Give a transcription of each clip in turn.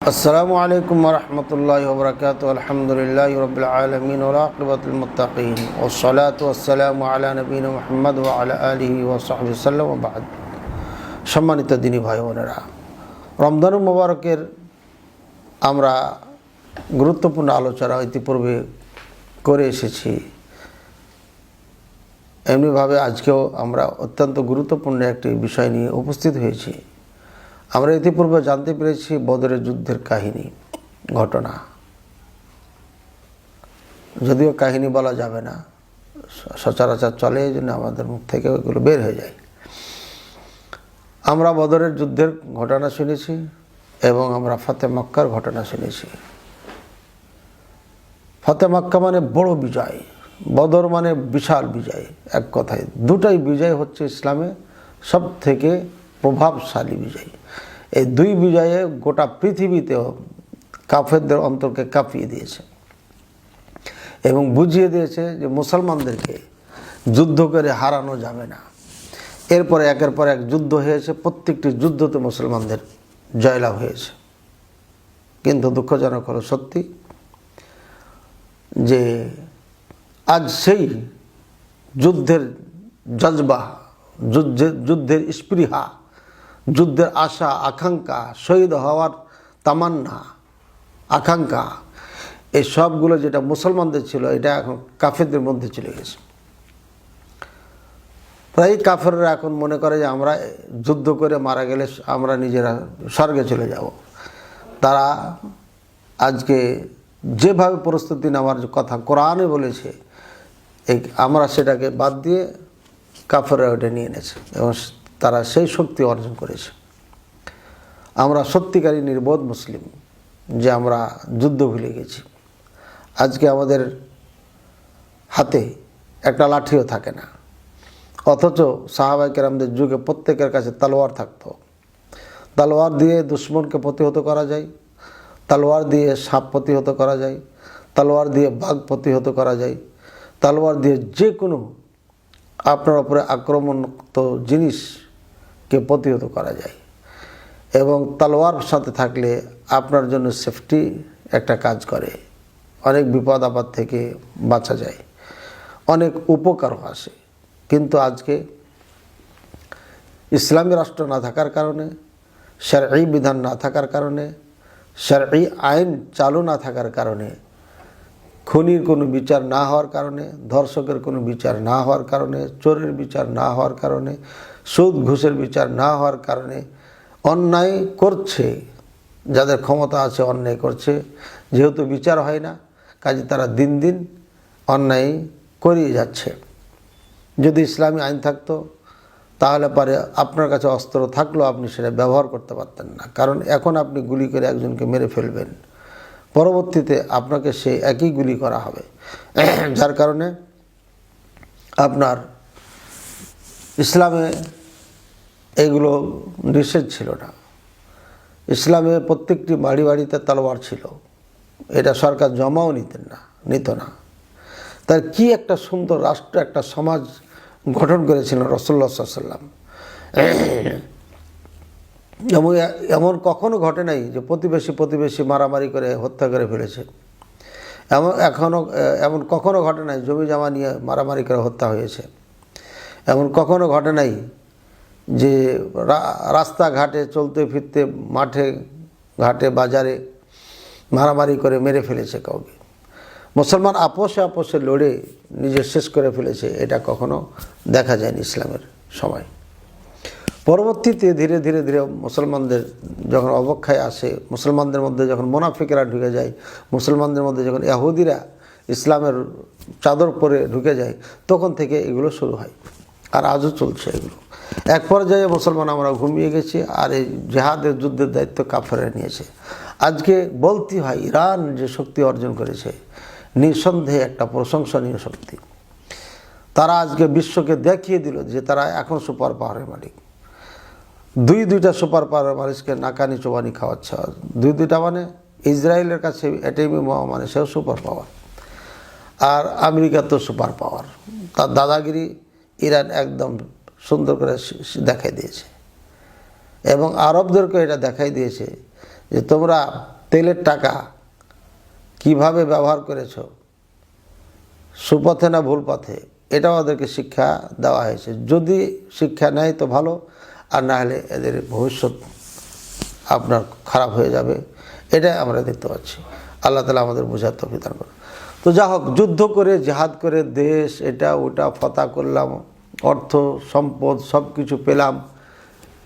السلام عليكم ورحمة الله وبركاته. الحمد لله رب العالمين والعاقبة للمتقين والصلاة والسلام على نبينا محمد وعلى آله وصحبه وسلم وبعد. সম্মানিত দিনী ভাই বোনেরা, রমজান মুবারকের আমরা গুরুত্বপূর্ণ আলোচনা ইতিপূর্বে করে এসেছি। এমনিভাবে আজকেও আমরা অত্যন্ত গুরুত্বপূর্ণ একটি বিষয় নিয়ে উপস্থিত হয়েছি। আমরা ইতিপূর্বে জানতে পেরেছি বদরের যুদ্ধের কাহিনী, ঘটনা। যদিও কাহিনী বলা যাবে না, সচরাচর চলে, এই জন্য আমাদের মুখ থেকে ওইগুলো বের হয়ে যায়। আমরা বদরের যুদ্ধের ঘটনা শুনেছি এবং আমরা ফতে মক্কার ঘটনা শুনেছি। ফতে মক্কা মানে বড় বিজয়, বদর মানে বিশাল বিজয়। এক কথায় দুটাই বিজয় হচ্ছে ইসলামে সব থেকে প্রভাবশালী বিজয়। এই দুই বিজয়ে গোটা পৃথিবীতেও কাফেরদের অন্তরকে কাঁপিয়ে দিয়েছে এবং বুঝিয়ে দিয়েছে যে মুসলমানদেরকে যুদ্ধ করে হারানো যাবে না। এরপরে একের পর এক যুদ্ধ হয়েছে, প্রত্যেকটি যুদ্ধতে মুসলমানদের জয়লাভ হয়েছে। কিন্তু দুঃখজনক হলো সত্যি যে আজ সেই যুদ্ধের জজবা, যুদ্ধের স্পৃহা, যুদ্ধের আশা আকাঙ্ক্ষা, শহীদ হওয়ার তামান্না আকাঙ্ক্ষা, এই সবগুলো যেটা মুসলমানদের ছিল এটা এখন কাফেরদের মধ্যে চলে গেছে। প্রায় কাফেররা এখন মনে করে যে আমরা যুদ্ধ করে মারা গেলে আমরা নিজেরা স্বর্গে চলে যাব। তারা আজকে যেভাবে প্রস্তুতি নেওয়ার কথা কোরআনে বলেছে, আমরা সেটাকে বাদ দিয়ে কাফেররা ওটা নিয়ে এনেছে এবং তারা সেই শক্তি অর্জন করেছে। আমরা সত্যিকারী নির্বোধ মুসলিম যে আমরা যুদ্ধ ভুলে গেছি। আজকে আমাদের হাতে একটা লাঠিও থাকে না, অথচ সাহাবায়ে কেরামদের যুগে প্রত্যেকের কাছে তলোয়ার থাকতো। তলোয়ার দিয়ে দুশ্মনকে প্রতিহত করা যায়, তলোয়ার দিয়ে সাপ প্রতিহত করা যায়, তলোয়ার দিয়ে বাঘ প্রতিহত করা যায়, তলোয়ার দিয়ে যে কোনো আপনার উপরে আক্রমণাত্মক জিনিসকে প্রতিহত করা যায়। এবং তলোয়ার সাথে থাকলে আপনার জন্য সেফটি একটা কাজ করে, অনেক বিপদ আপদ থেকে বাঁচা যায়, অনেক উপকারও আসে। কিন্তু আজকে ইসলামী রাষ্ট্র না থাকার কারণে, শরঈ বিধান না থাকার কারণে, শরঈ আইন চালু না থাকার কারণে, খুনির কোনো বিচার না হওয়ার কারণে, ধর্ষকের কোনো বিচার না হওয়ার কারণে, চোরের বিচার না হওয়ার কারণে, সুদ ঘুষের বিচার না হওয়ার কারণে অন্যায় করছে, যাদের ক্ষমতা আছে অন্যায় করছে। যেহেতু বিচার হয় না, কাজে তারা দিন দিন অন্যায় করিয়ে যাচ্ছে। যদি ইসলামী আইন থাকতো তাহলে পরে আপনার কাছে অস্ত্র থাকলেও আপনি সেটা ব্যবহার করতে পারতেন না, কারণ এখন আপনি গুলি করে একজনকে মেরে ফেলবেন, পরবর্তীতে আপনাকে সেই একই গুলি করা হবে। যার কারণে আপনার ইসলামে এগুলো নিষেধ ছিল না। ইসলামে প্রত্যেকটি বাড়ি বাড়িতে তলোয়ার ছিল, এটা সরকার জমাও নিত না। তার কি একটা সুন্দর রাষ্ট্র, একটা সমাজ গঠন করেছিলেন রাসূলুল্লাহ সাল্লাল্লাহু আলাইহি ওয়াসাল্লাম। এমন কখনো ঘটে নাই যে প্রতিবেশী মারামারি করে হত্যা করে ফেলেছে। এমন কখনো ঘটে নাই জমি জমা নিয়ে মারামারি করে হত্যা হয়েছে। এমন কখনো ঘটে নাই যে রাস্তাঘাটে চলতে ফিরতে, মাঠে ঘাটে বাজারে মারামারি করে মেরে ফেলেছে কাউকে। মুসলমান আপোষে লড়ে নিজে শেষ করে ফেলেছে, এটা কখনো দেখা যায়নি ইসলামের সময়। পরবর্তীতে ধীরে ধীরে মুসলমানদের যখন অবক্ষয় আসে, মুসলমানদের মধ্যে যখন মুনাফিকরা ঢুকে যায়, মুসলমানদের মধ্যে যখন ইহুদিরা ইসলামের চাদর পরে ঢুকে যায়, তখন থেকে এগুলো শুরু হয়। আর আজও চলছে এগুলো। এক পর্যায়ে মুসলমান আমরা ঘুমিয়ে গেছি, আর এই জেহাদের যুদ্ধের দায়িত্ব কাফেররা নিয়েছে। আজকে বলতে হয় ইরান যে শক্তি অর্জন করেছে, নিঃসন্দেহে একটা প্রশংসনীয় শক্তি। তারা আজকে বিশ্বকে দেখিয়ে দিল যে তারা এখন সুপার পাওয়ারের মালিক। দুইটা সুপার পাওয়ার মানুষকে নাকানি চোবানি খাওয়াচ্ছে। দুইটা মানে ইসরায়েলের কাছে অ্যাটমি বোমা মানে সেও সুপার পাওয়ার, আর আমেরিকার তো সুপার পাওয়ার। তার দাদাগিরি ইরান একদম সুন্দর করে দেখাই দিয়েছে এবং আরবদেরকে এটা দেখাই দিয়েছে যে তোমরা তেলের টাকা কিভাবে ব্যবহার করেছো, সুপথে না ভুল পথে, এটাও ওদেরকে শিক্ষা দেওয়া হয়েছে। যদি শিক্ষা নেয় তো ভালো, আর না হলে এদের ভবিষ্যৎ আপনার খারাপ হয়ে যাবে। এটা আমরা দেখতে পাচ্ছি। আল্লাহ তাআলা আমাদের বোঝার তৌফিক দান করুন। তো যা হোক, যুদ্ধ করে জিহাদ করে দেশ এটা ওটা ফতহ করলাম, অর্থ সম্পদ সব কিছু পেলাম,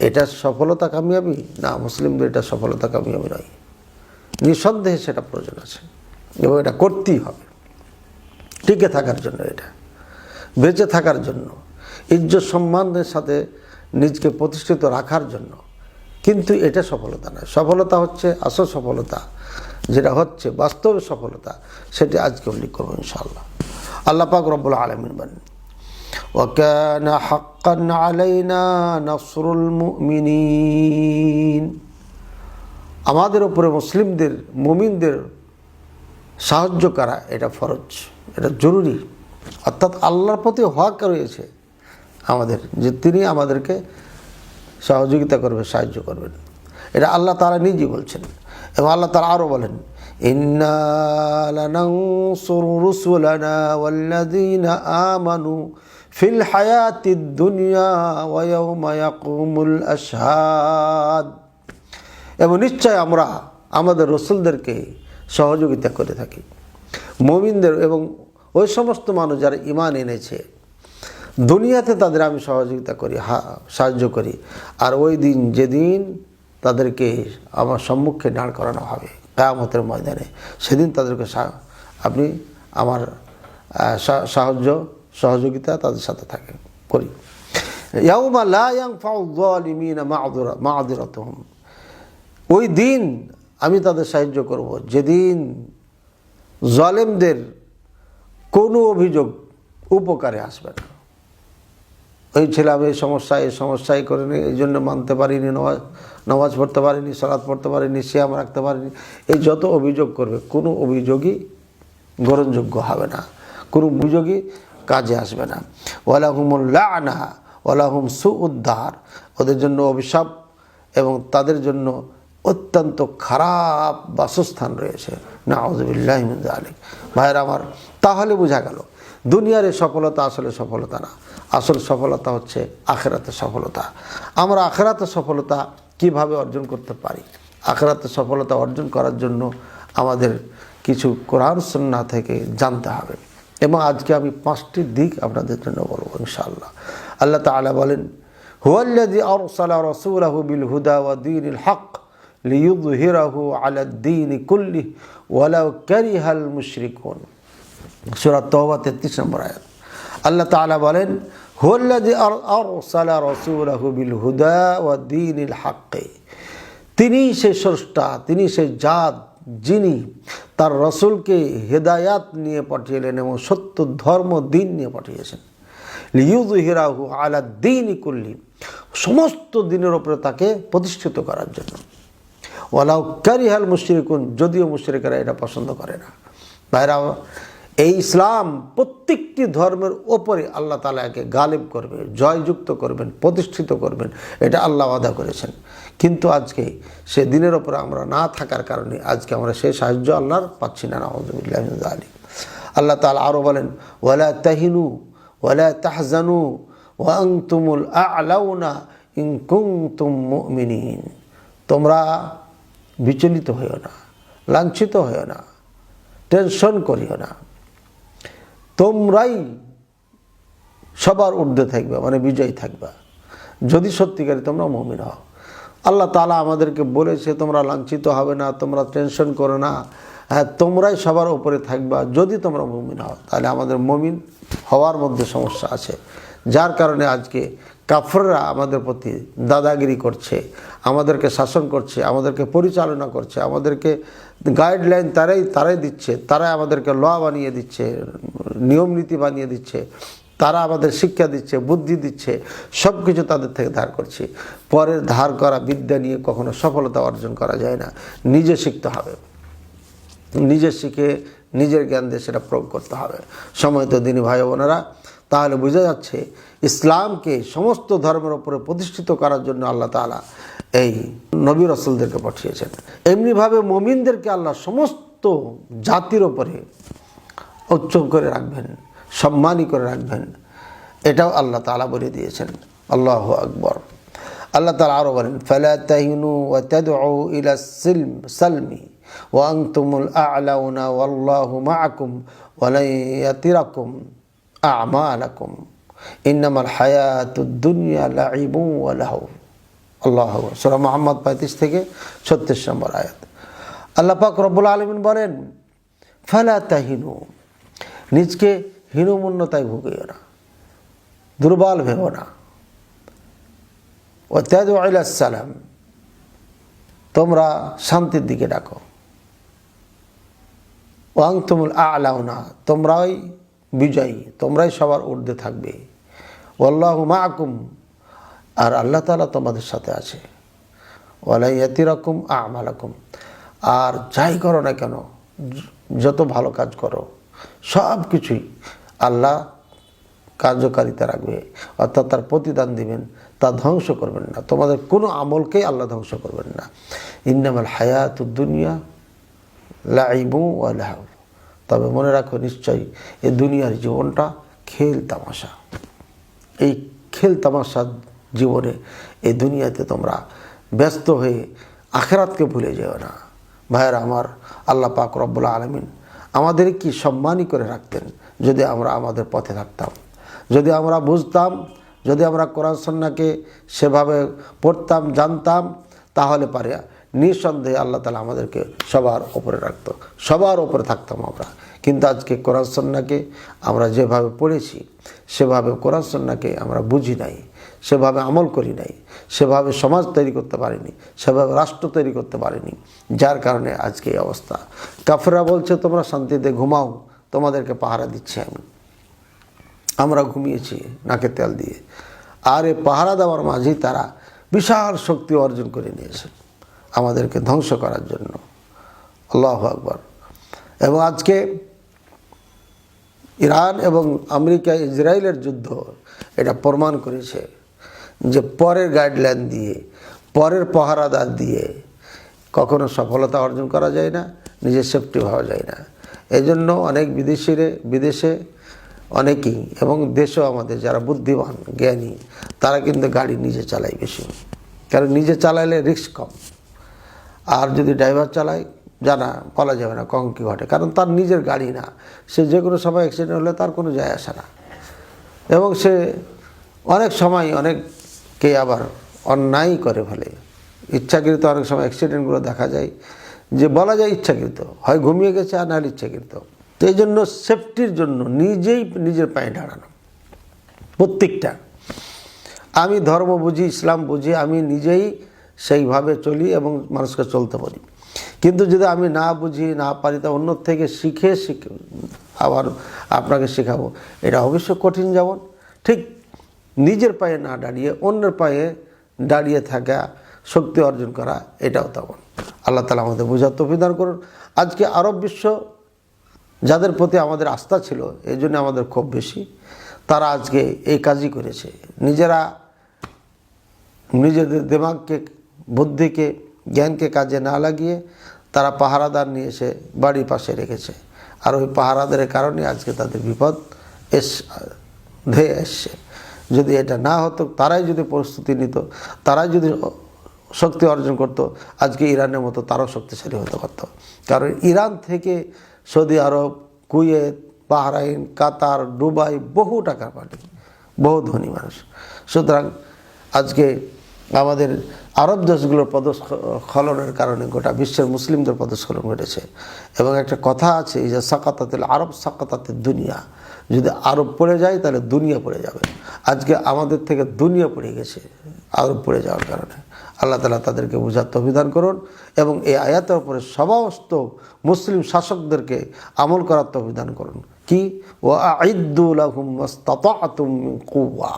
এটা সফলতা কামিয়াবি না? মুসলিমদের এটা সফলতা কামিয়াবি নয়। নিঃসন্দেহে সেটা প্রয়োজন আছে এবং এটা করতেই হবে টিকে থাকার জন্য, এটা বেঁচে থাকার জন্য, ইজ্জত সম্মানের সাথে নিজকে প্রতিষ্ঠিত রাখার জন্য। কিন্তু এটা সফলতা নয়। সফলতা হচ্ছে আসল সফলতা, যেটা হচ্ছে বাস্তবে সফলতা, সেটি আজকে উল্লেখ করবো ইনশাআল্লাহ। আল্লাহ পাক রব্বুল আলামিন বলেন, ওয়াকানা হাক্কান আলাইনা নাসরুল মুমিনিন, আমাদের উপরে মুসলিমদের মুমিনদের সাহায্য করা এটা ফরজ, এটা জরুরি। অর্থাৎ আল্লাহর প্রতি হক রয়েছে আমাদের, যে তিনি আমাদেরকে সহযোগিতা করবে, সাহায্য করবেন। এটা আল্লাহ তাআলা নিজেই বলছেন। এবং আল্লাহ তাআলা আরও বলেন, ইন্না লানানসুরু রুসুলানা ওয়াল্লাযীনা আমানু ফিল হায়াতিদ দুনিয়া ওয়া ইয়াওমা ইয়াকুমুল আশহাদ, এবং নিশ্চয় আমরা আমাদের রসুলদেরকে সহযোগিতা করে থাকি, মুমিনদের এবং ওই সমস্ত মানুষ যারা ঈমান এনেছে, দুনিয়াতে তাদের আমি সহযোগিতা করি, সাহায্য করি। আর ওই দিন, যেদিন তাদেরকে আমার সম্মুখে দাঁড় করানো হবে কিয়ামতের ময়দানে, সেদিন তাদেরকে আপনি আমার সহযোগিতা তাদের সাথে থাকে করি। ইয়াউমা লা ইয়ানফাউ যালিমিনা মা'যিরাতুহুম, ওই দিন আমি তাদের সাহায্য করব যেদিন জালেমদের কোনো অভিযোগ উপকারে আসবে না। ওই ছিলাম এই সমস্যায় করিনি, এই জন্য মানতে পারিনি, নামাজ পড়তে পারিনি, সালাত পড়তে পারিনি, সিয়াম রাখতে পারিনি, এই যত অভিযোগ করবে, কোনো অভিযোগই গ্রহণযোগ্য হবে না, কোনো অভিযোগই কাজে আসবে না। ওয়ালাহুমুল লা'না ওয়ালাহুম সুউদ্দার, ওদের জন্য অভিশাপ এবং তাদের জন্য অত্যন্ত খারাপ বাসস্থান রয়েছে। নাউযুবিল্লাহি মিন যালিক। ভাইরা আমার, তাহলে বোঝা গেল দুনিয়ার এই সফলতা আসলে সফলতা না, আসল সফলতা হচ্ছে আখিরাতের সফলতা। আমরা আখিরাতের সফলতা কিভাবে অর্জন করতে পারি? আখিরাতের সফলতা অর্জন করার জন্য আমাদের কিছু কোরআন সুন্নাহ থেকে জানতে হবে, এবং আজকে আমি 5টি দিক আপনাদের জন্য বলবো ইনশাআল্লাহ। আল্লাহ তাআলা বলেন, হুয়াল্লাযী আরসালা রাসূলাহু বিল হুদা ওয়া দীনিল হক লিইয়ুযহিরাহু আলাদ-দীনি কুল্লিহি ওয়ালাউ কারিহাল মুশরিকুন। সূরা তাওবা 33 নম্বর আয়াত। আল্লাহ তাআলা বলেন, হুয়াল্লাযী আরসালা রাসূলাহু বিল হুদা ওয়া দীনিল হক, তিনি সেই স্রষ্টা, তিনি সেই জাত যিনি তার রসুলকে হেদায়াত নিয়ে পাঠিয়েলেন এবং সত্য ধর্ম দিন নিয়ে পাঠিয়েছেন। লিইয়ুযহিরাহু আলাদ-দীনি কুল্লিহি, সমস্ত দিনের উপরে তাকে প্রতিষ্ঠিত করার জন্য। ওয়ালাউ কারিহাল মুশরিকুন, যদিও মুশরিকরা এটা পছন্দ করে না। ভাইরা, এই ইসলাম প্রত্যেকটি ধর্মের ওপরে আল্লাহ তাআলা একে গালিব করবে, জয়যুক্ত করবেন, প্রতিষ্ঠিত করবেন, এটা আল্লাহ ওয়াদা করেছেন। কিন্তু আজকে সে দিনের ওপরে আমরা না থাকার কারণে আজকে আমরা সেই সাহায্য আল্লাহর পাচ্ছি না। নাউযুবিল্লাহি মিন যালিক। আল্লাহ তাআলা আরও বলেন, ওয়ালা তাহিনু ওয়ালা তাহজানু ওয়া আনতুমুল আ'লাউনা ইন কুনতুম মুমিনিন, তোমরা বিচলিত হইও না, লাঞ্ছিত হইও না, টেনশন করিও না, তোমরাই সবার ঊর্ধ্বে থাকবে, মানে বিজয়ী থাকবা, যদি সত্যিকারে তোমরা মুমিন হও। আল্লাহ তাআলা আমাদেরকে বলেছে তোমরা লাঞ্ছিত হবে না, তোমরা টেনশন করো না, হ্যাঁ তোমরাই সবার উপরে থাকবা যদি তোমরা মুমিন হও। তাহলে আমাদের মুমিন হওয়ার মধ্যে সমস্যা আছে, যার কারণে আজকে কাফেররা আমাদের প্রতি দাদাগিরি করছে, আমাদেরকে শাসন করছে, আমাদেরকে পরিচালনা করছে, আমাদেরকে গাইডলাইন তারাই দিচ্ছে, তারাই আমাদেরকে ল বানিয়ে দিচ্ছে, নিয়ম নীতি বানিয়ে দিচ্ছে, তারা আমাদের শিক্ষা দিচ্ছে, বুদ্ধি দিচ্ছে, সব কিছু তাদের থেকে ধার করছি। পরের ধার করা বিদ্যা নিয়ে কখনো সফলতা অর্জন করা যায় না, নিজে শিখতে হবে, নিজে শিখে নিজের জ্ঞান দিয়ে সেটা প্রয়োগ করতে হবে। সময় তো দিনী ভাই বোনেরা, তাহলে বোঝা যাচ্ছে ইসলামকে সমস্ত ধর্মের উপরে প্রতিষ্ঠিত করার জন্য আল্লাহ তাআলা এই নবী রাসূলদেরকে পাঠিয়েছেন। এমনিভাবে মুমিনদেরকে আল্লাহ সমস্ত জাতির ওপরে উচ্চ করে রাখবেন, সম্মানী করে রাখবেন, এটাও আল্লাহ তাআলা বলে দিয়েছেন। আল্লাহু আকবার। আল্লাহ তাআলা আরও বলেন, ফালা তাহিনু ওয়া তাদউ ইলা সালমি ওয়া আনতুমুল আ'লাউনা ওয়াল্লাহু মা'আকুম ওয়া লা ইয়াতিরাকুম আমালাকুম ইন্নামাল হায়াতুদ দুনিয়া লাইবুন ওয়া লাহু। আল্লাহু আকবার। সূরা মুহাম্মদ 35 থেকে 36 নম্বর আয়াত। আল্লাহ পাক রব্বুল আলামিন বলেন, ফালা তাহিনু, নিজকে হীনমন্যতায় ভুগিও না, দুর্বল ভেবো না। ওয়া তাদউ ইলা সালাম, তোমরা শান্তির দিকে ডাকো। ওয়া আনতুমুল আ'লাউনা, তোমরাই বিজয়ী, তোমরাই সবার ঊর্ধ্বে থাকবে। ওয়াল্লাহু মা'আকুম, আর আল্লাহ তাআলা তোমাদের সাথে আছে। ওয়া লা ইয়াতিরাকুম আমালাকুম, আর যাই করো না কেন, যত ভালো কাজ করো সব কিছুই আল্লাহ কার্যকারিতা রাখবে, অর্থাৎ তার প্রতিদান দিবেন, তা ধ্বংস করবেন না। তোমাদের কোনো আমলকেই আল্লাহ ধ্বংস করবেন না। ইন্নামাল হায়াতুদ দুনিয়া লাইবুন ওয়া লাহু, তবে মনে রাখো নিশ্চয়ই এই দুনিয়ার জীবনটা খেল তামাশা। এই খেল তামাশার জীবনে এই দুনিয়াতে তোমরা ব্যস্ত হয়ে আখিরাতকে ভুলে যেও না। ভাইয়েরা আমার, আল্লাহ পাক রব্বুল আলামিন আমাদের কি সম্মানী করে রাখতেন যদি আমরা আমাদের পথে থাকতাম, যদি আমরা বুঝতাম, যদি আমরা কোরআন সুন্নাহকে সেভাবে পড়তাম, জানতাম, তাহলে পারে নিঃসন্দেহে আল্লাহ তাআলা আমাদেরকে সবার ওপরে রাখতো, সবার ওপরে থাকতাম আমরা। কিন্তু আজকে কোরআন সুন্নাহকে আমরা যেভাবে পড়েছি সেভাবে কোরআন সুন্নাহকে আমরা বুঝি নাই, সেভাবে আমল করি নাই, সেভাবে সমাজ তৈরি করতে পারিনি, সেভাবে রাষ্ট্র তৈরি করতে পারিনি, যার কারণে আজকে এই অবস্থা। কাফেররা বলছে তোমরা শান্তিতে ঘুমাও, তোমাদেরকে পাহারা দিচ্ছি আমরা ঘুমিয়েছি নাকে তেল দিয়ে। আর এই পাহারা দেওয়ার মাঝেই তারা বিশাল শক্তি অর্জন করে নিয়েছে আমাদেরকে ধ্বংস করার জন্য। আল্লাহু আকবার। এবং আজকে ইরান এবং আমেরিকা ইসরায়েলের যুদ্ধ এটা প্রমাণ করেছে যে পরের গাইডলাইন দিয়ে, পরের পাহারাদার দিয়ে কখনো সফলতা অর্জন করা যায় না, নিজের সেফটি হওয়া যায় না। এই জন্য অনেক বিদেশে অনেকেই এবং দেশেও আমাদের যারা বুদ্ধিমান জ্ঞানী তারা কিন্তু গাড়ি নিজে চালায় বেশি, কারণ নিজে চালাইলে রিস্ক কম। আর যদি ড্রাইভার চালায় জানা বলা যাবে না কখন কী ঘটে, কারণ তার নিজের গাড়ি না, সে যে কোনো সময় অ্যাক্সিডেন্ট হলে তার কোনো যায় আসে না। এবং সে অনেক সময় অনেককে আবার অন্যায় করে ফেলে, ইচ্ছাকৃত। অনেক সময় অ্যাক্সিডেন্টগুলো দেখা যায় যে বলা যায় ইচ্ছাকৃত, হয় ঘুমিয়ে গেছে আর নাহলে ইচ্ছাকৃত। তো এই জন্য সেফটির জন্য নিজেই নিজের পায়ে দাঁড়ানো প্রত্যেকটা। আমি ধর্ম বুঝি, ইসলাম বুঝি, আমি নিজেই সেইভাবে চলি এবং মানুষকে চলতে বলি। কিন্তু যদি আমি না বুঝি, না পারি, তা অন্য থেকে শিখে আবার আপনাকে শেখাবো, এটা অবশ্য কঠিন। যেমন ঠিক নিজের পায়ে না দাঁড়িয়ে অন্যের পায়ে দাঁড়িয়ে থাকা, শক্তি অর্জন করা, এটাও তেমন। আল্লাহ তাআলা আমাদের বোঝার তৌফিক দান করুন। আজকে আরব বিশ্ব যাদের প্রতি আমাদের আস্থা ছিল, এই জন্য আমাদের খুব বেশি, তারা আজকে এই কাজই করেছে। নিজেদের দিমাগকে, বুদ্ধিকে, জ্ঞানকে কাজে না লাগিয়ে তারা পাহারাদার নিয়ে এসে বাড়ির পাশে রেখেছে। আর ওই পাহারাদারের কারণে আজকে তাদের বিপদ ধেয়ে এসছে। যদি এটা না হতো, তারাই যদি প্রস্তুতি নিত, তারাই যদি শক্তি অর্জন করত, আজকে ইরানের মতো তারাও শক্তিশালী হতে পারত। কারণ ইরান থেকে সৌদি আরব, কুয়েত, বাহরাইন, কাতার, দুবাই বহু টাকার পার্টি, বহু ধনী মানুষ। সুতরাং আজকে আমাদের আরব দেশগুলোর পদস্খলনের কারণে গোটা বিশ্বের মুসলিমদের পদস্খলন ঘটেছে। এবং একটা কথা আছে যে সাকাতাতিল আরব সাকাতাতিল দুনিয়া, যদি আরব পড়ে যায় তাহলে দুনিয়া পড়ে যাবে। আজকে আমাদের থেকে দুনিয়া পড়ে গেছে আরব পড়ে যাওয়ার কারণে। আল্লাহ তাআলা তাদেরকে বুঝার তৌফিক দান করুন এবং এই আয়াতের উপরে সমস্ত মুসলিম শাসকদেরকে আমল করার তৌফিক দান করুন। কি ওয়াআইদ্দু লাহুম মাসতাতা'তুম মিন কুওয়া,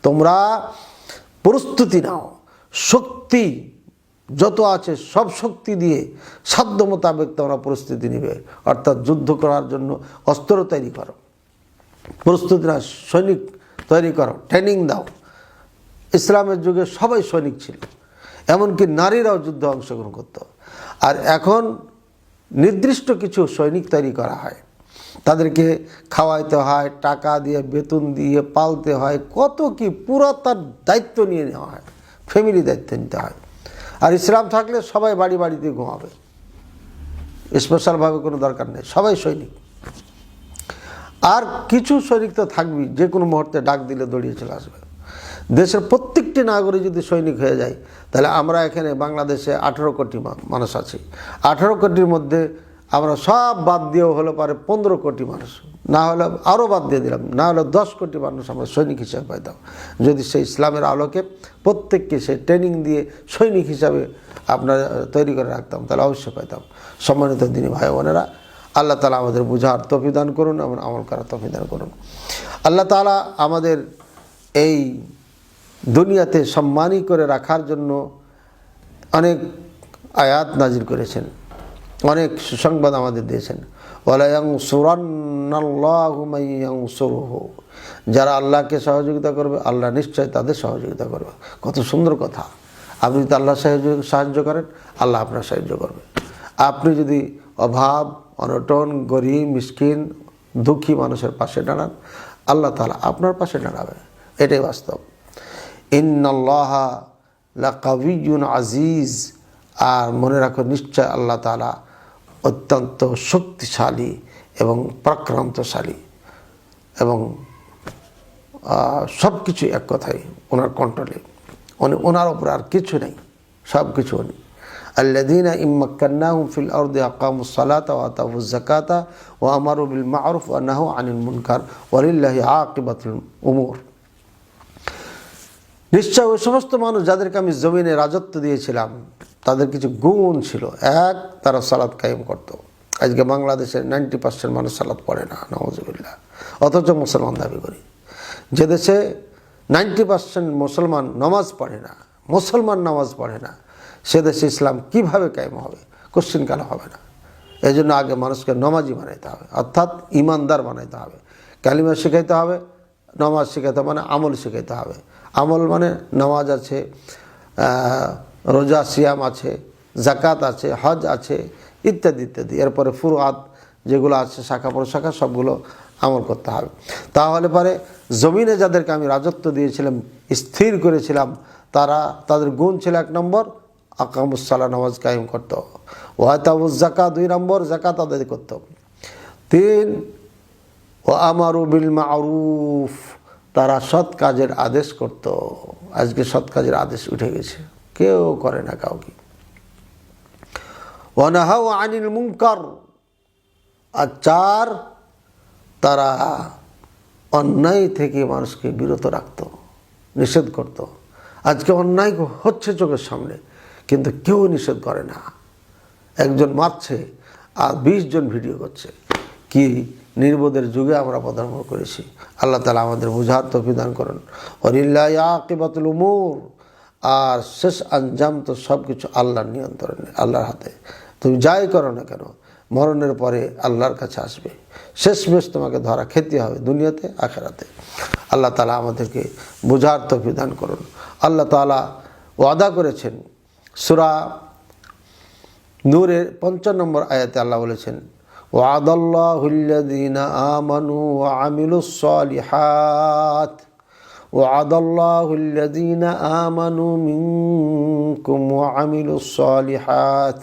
তোমরা প্রস্তুতি নাও, শক্তি যত আছে সব শক্তি দিয়ে সাধ্য মোতাবেক তোমরা প্রস্তুতি নিবে, অর্থাৎ যুদ্ধ করার জন্য অস্ত্র তৈরি করো। প্রস্তুতি নাও, সৈনিক তৈরি করো, ট্রেনিং দাও। ইসলামের যুগে সবাই সৈনিক ছিল, এমনকি নারীরাও যুদ্ধে অংশগ্রহণ করত। আর এখন নির্দিষ্ট কিছু সৈনিক তৈরি করা হয়, তাদেরকে খাওয়াইতে হয়, টাকা দিয়ে, বেতন দিয়ে পালতে হয়, কত কি, পুরো তার দায়িত্ব নিয়ে নেওয়া হয়, ফ্যামিলি দায়িত্ব নিতে হয়। আর ইসলাম থাকলে সবাই বাড়ি বাড়িতে ঘুমাবে, স্পেশালভাবে কোনো দরকার নেই, সবাই সৈনিক। আর কিছু সৈনিক তো থাকবেই, যে কোনো মুহূর্তে ডাক দিলে দৌড়িয়ে চলে আসবে। দেশের প্রত্যেকটি নাগরিক যদি সৈনিক হয়ে যায়, তাহলে আমরা এখানে বাংলাদেশে 18 কোটি মানুষ আছি। 18 কোটির মধ্যে আমরা সব বাদ দিয়েও হলে পারে 15 কোটি মানুষ, না হলে আরও বাদ দিয়ে দিলাম, না হলে 10 কোটি মানুষ আমরা সৈনিক হিসাবে পাইতাম, যদি সেই ইসলামের আলোকে প্রত্যেককে সেই ট্রেনিং দিয়ে সৈনিক হিসাবে আপনার তৈরি করে রাখতাম, তাহলে অবশ্যই পাইতাম। সম্মানিত দিনী ভাই বোনেরা, আল্লাহ তাআলা আমাদের বুঝার তৌফিক দান করুন এবং আমল করার তৌফিক দান করুন। আল্লাহ তাআলা আমাদের এই দুনিয়াতে সম্মানী করে রাখার জন্য অনেক আয়াত নাজিল করেছেন, অনেক সুসংবাদ আমাদের দিয়েছেন। ওয়ালা ইয়ানসুরান্নাল্লাহু মান ইয়ানসুরুহু, যারা আল্লাহকে সহযোগিতা করবে, আল্লাহ নিশ্চয় তাদের সহযোগিতা করবে। কত সুন্দর কথা! আপনি যদি আল্লাহ সাহায্য করেন, আল্লাহ আপনার সাহায্য করবে। আপনি যদি অভাব, অনটন, গরিব, মিসকিন, দুঃখী মানুষের পাশে দাঁড়ান, আল্লাহ তাআলা আপনার পাশে দাঁড়াবে। এটাই বাস্তব। ইন্নাল্লাহা লাকাবিয়্যুন আজিজ, আর মনে রাখো নিশ্চয় আল্লাহ তাআলা অত্যন্ত শক্তিশালী এবং পরাক্রান্তশালী, এবং সব কিছু এক কথায় ওনার কন্ট্রোলে, ওনার ওপর আর কিছু নেই, সব কিছু উনি। আল্লাযীনা ইম্মাক্কান্নাহুম ফিল আরদি আকামুস সালাতা ওয়া আতাউজ যাকাতা ওয়া আমারু বিল মা'রুফ ওয়া নাহাউ আনিল মুনকার ওয়ালিল্লাহি আকিবাতুল উমুর। নিশ্চয় ওই সমস্ত মানুষ যাদেরকে আমি জমিনে রাজত্ব দিয়েছিলাম, তাদের কিছু গুণ ছিল। এক, তারা সালাত কায়েম করত। আজকে বাংলাদেশের 90% মানুষ সালাত পড়ে না, নাউযুবিল্লাহ, অথচ মুসলমান দাবি করি। যে দেশে 90% মুসলমান নামাজ পড়ে না, মুসলমান নামাজ পড়ে না, সে দেশে ইসলাম কিভাবে কায়েম হবে? কোশ্চিনকাল হবে না। এই জন্য আগে মানুষকে নামাজি বানাইতে হবে, অর্থাৎ ইমানদার বানাইতে হবে। কালিমা শিখাইতে হবে, নামাজ শিখাইতে মানে আমল শিখাইতে হবে। আমল মানে নামাজ আছে, রোজা সিয়াম আছে, জাকাত আছে, হজ আছে, ইত্যাদি ইত্যাদি। এরপরে ফুরুআত যেগুলো আছে, শাখা প্রশাখা, সবগুলো আমল করতে হবে। তাহলে পরে জমিনে যাদেরকে আমি রাজত্ব দিয়েছিলাম, স্থির করেছিলাম, তাদের গুণ ছিল 1 নম্বর আকামুস সালাহ, নামাজ কায়েম করত। ওয়া আতাউজ যাকাত, 2 নম্বর যাকাত আদায় করত। 3 ওয়া আমারু বিল মা'রুফ, তারা সৎ কাজের আদেশ করত। আজকে সৎ কাজের আদেশ উঠে গেছে, কেউ করে না কাউকে। ওয়া নাহাউ আনিল মুনকার, আর 4 তারা অন্যায় থেকে মানুষকে বিরত রাখত, নিষেধ করত। আজকে অন্যায় হচ্ছে চোখের সামনে, কিন্তু কেউ নিষেধ করে না। একজন মারছে আর 20 জন ভিডিও করছে। কি নির্বোধের যুগে আমরা পদার্পণ করেছি। আল্লাহ তাআলা আমাদের বুঝার তৌফিক দান করুন। ওয়ালিল্লাহি আকিবাতুল উমুর, আর শেষ আঞ্জাম তো সব কিছু আল্লাহর নিয়ন্ত্রণে, আল্লাহর হাতে। তুমি যাই করো না কেন, মরণের পরে আল্লাহর কাছে আসবে। শেষমেশ তোমাকে ধরা খেতে হবে, দুনিয়াতে আখিরাতে। আল্লাহ তাআলা আমাদেরকে বুঝার তৌফিক দান করুন। আল্লাহ তাআলা ওয়াদা করেছেন, সূরা নূরের 55 নম্বর আয়াতে আল্লাহ বলেছেন, ওয়াদাল্লাহুল্লাযীনা আমানু ওয়া আমিলুস সালিহাত ওয়াদাল্লাহুল্লাযীনা আমানু মিনকুম ওয়া আমিলুস সালিহাত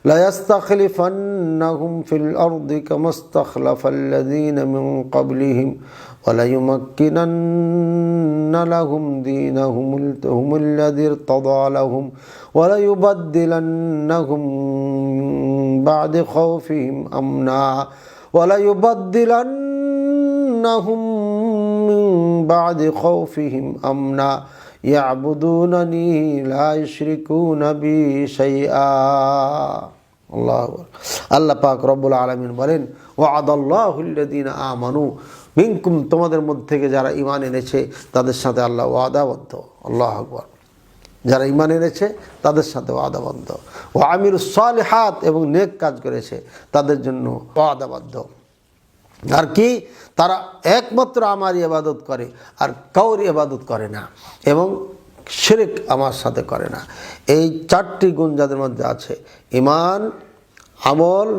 লা ইস্তাখলিফান্নাহুম ফিল আরদি কামা ইস্তাখলাফাল্লাযীনা মিন ক্বাবলিহিম ওয়া লা ইউমাক্কিনান্না লাহুম দীনাহুমুল্লাযী ইরতাদা লাহুম ওয়া লা ইউবাদদিলান্নাহুম বা'দা খাওফিহিম আমনা ওয়া লা ইউবাদদিলান্নাহুম মিন বা'দি খাওফিহিম আমনা ইয়াবুদুনানি লা ইউশরিকুনা বি শাইআ। আল্লাহু আকবার। আল্লাহ পাক রব্বুল আলামিন বলেন, ওয়াদাল্লাহুল্লাযীনা আমানু মিনকুম, তোমাদের মধ্যে থেকে যারা ঈমান এনেছে তাদের সাথে আল্লাহ ওয়াদাবদ্ধ। আল্লাহু আকবার। যারা ঈমান এনেছে তাদের সাথে ওয়াদাবদ্ধ। ওয়া আমিলুস সালিহাত, এবং নেক কাজ করেছে তাদের জন্য ওয়াদাবদ্ধ। আর কি, তারা একমাত্র আমারই ইবাদত করে আর কাউর ইবাদত করে না এবং শিরক আমার সাথে করে না। এই চারটি গুণ যাদের মধ্যে আছে, ঈমান, আমল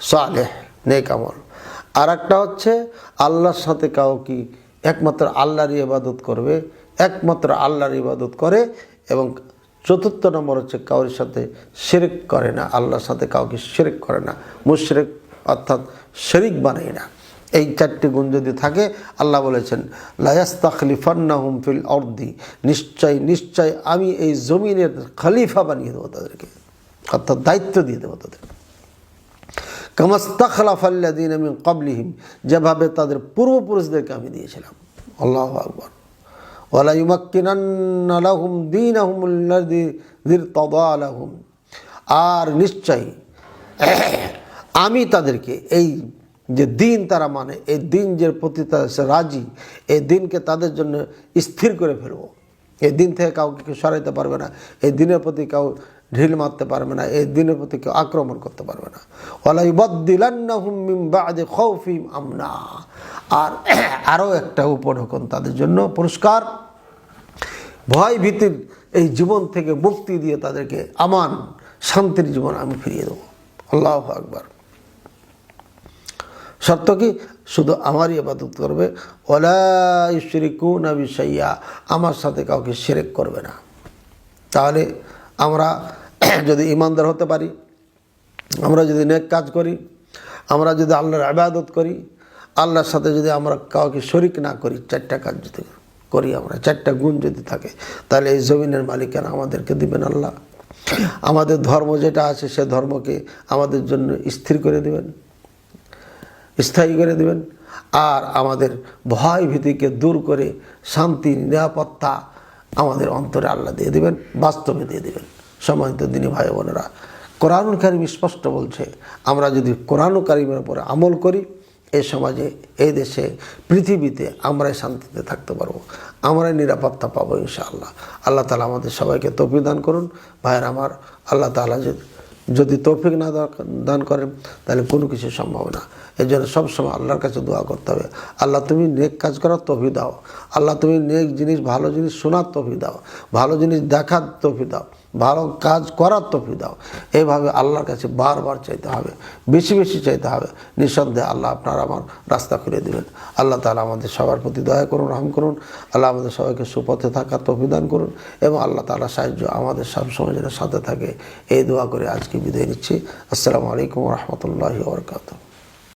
সালেহ, নেক আমল, আর একটা হচ্ছে আল্লাহর সাথে কাউকে একমাত্র আল্লাহর ইবাদত করবে, একমাত্র আল্লাহর ইবাদত করে, এবং চতুর্থ নম্বর হচ্ছে কাউর সাথে শিরক করে না, আল্লাহর সাথে কাউকে শিরক করে না, মুশরিক অর্থাৎ শরিক বানায় না। এই চারটি গুণ যদি থাকে, আল্লাহ বলেছেন লা ইস্তাখলিফান্নাহুম ফিল আরদি, নিশ্চয় নিশ্চয় আমি এই জমিনের খলিফা বানিয়ে দেবো তাদেরকে, অর্থাৎ দায়িত্ব দিয়ে দেবো তাদেরকে। কামা ইস্তাখলাফাল্লাযীনা মিন ক্বাবলিহিম, যেভাবে তাদের পূর্বপুরুষদেরকে আমি দিয়েছিলাম। আল্লাহু আকবার। ওয়ালা ইউমাক্কিনান্না লাহুম দীনাহুমুল্লাযী ইরতাদা লাহুম, আর নিশ্চয় আমি তাদেরকে এই যে দিন তারা মানে, এই দিন যে প্রতি তারা রাজি, এই দিনকে তাদের জন্য স্থির করে ফেলবো। এই দিন থেকে কাউকে কেউ সরাইতে পারবে না, এই দিনের প্রতি কেউ ঢিল মারতে পারবে না, এই দিনের প্রতি কেউ আক্রমণ করতে পারবে না। ওয়ালা ইউবাদদিলান্নাহুম মিন বা'দি খাউফিহিম আমনা, আর আরও একটা উপঢৌকন তাদের জন্য পুরস্কার, ভয় ভীতির এই জীবন থেকে মুক্তি দিয়ে তাদেরকে আমান শান্তির জীবন আমি ফিরিয়ে দেবো। আল্লাহু আকবার। শর্ত কি? শুধু আমারই ইবাদত করবে, ওয়ালা ইউশরিকুনা বিশাইয়া, আমার সাথে কাউকে শিরক করবে না। তাহলে আমরা যদি ঈমানদার হতে পারি, আমরা যদি নেক কাজ করি, আমরা যদি আল্লাহর ইবাদত করি, আল্লাহর সাথে যদি আমরা কাউকে শরিক না করি, চারটা কাজ যদি করি, আমরা চারটা গুণ যদি থাকে, তাহলে এই জমিনের মালিকানা আমাদেরকে দিবেন আল্লাহ। আমাদের ধর্ম যেটা আছে সে ধর্মকে আমাদের জন্য স্থির করে দেবেন, স্থায়ী করে দেবেন, আর আমাদের ভয় ভীতিকে দূর করে শান্তি নিরাপত্তা আমাদের অন্তরে আল্লাহ দিয়ে দেবেন, বাস্তবে দিয়ে দেবেন। সম্মানিত দিনী ভাই বোনেরা, কোরআনুল কারীম স্পষ্ট বলছে, আমরা যদি কোরআনুল কারীমের উপরে আমল করি, এই সমাজে, এই দেশে, পৃথিবীতে আমরাই শান্তিতে থাকতে পারবো, আমরাই নিরাপত্তা পাবো ইনশাআল্লাহ। আল্লাহ তাআলা আমাদের সবাইকে তৌফিক দান করুন। ভাইয়ের আমার, আল্লাহ তাআলা যদি তৌফিক না দান করেন তাহলে কোনো কিছু সম্ভব না। এই জন্য সবসময় আল্লাহর কাছে দোয়া করতে হবে, আল্লাহ তুমি নেক কাজ করার তৌফিক দাও, আল্লাহ তুমি নেক জিনিস, ভালো জিনিস শোনার তৌফিক দাও, ভালো জিনিস দেখার তৌফিক দাও, ভালো কাজ করার তৌফিক দাও। এইভাবে আল্লাহর কাছে বারবার চাইতে হবে, বেশি বেশি চাইতে হবে। নিঃসন্দেহে আল্লাহ আপনার আমার রাস্তা খুলে দেবেন। আল্লাহ তাআলা আমাদের সবার প্রতি দয়া করুন, রহম করুন। আল্লাহ আমাদের সবাইকে সুপথে থাকার তৌফিক দান করুন, এবং আল্লাহ তাআলা সাহায্য আমাদের সবসময় যেন সাথে থাকে, এই দোয়া করে আজকে বিদায় নিচ্ছি। আসসালামু আলাইকুম ওয়া রাহমাতুল্লাহি ওয়া বারাকাতুহু।